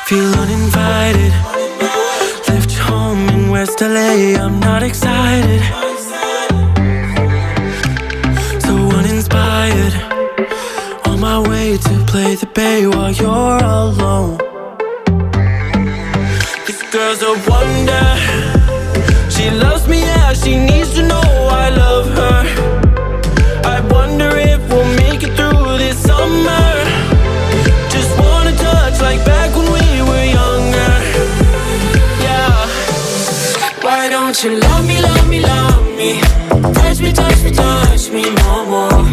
Feel uninvited. Left home in West LA, I'm not excited. So uninspired. On my way to play the bay while you're alone. This girl's a wonder. She loves me, yeah, she needs to know I love her. I wonder if we'll make it through this summer. Just wanna touch like back when we were younger. Yeah. Why don't you love me, love me, love me? Touch me, touch me, touch me no more.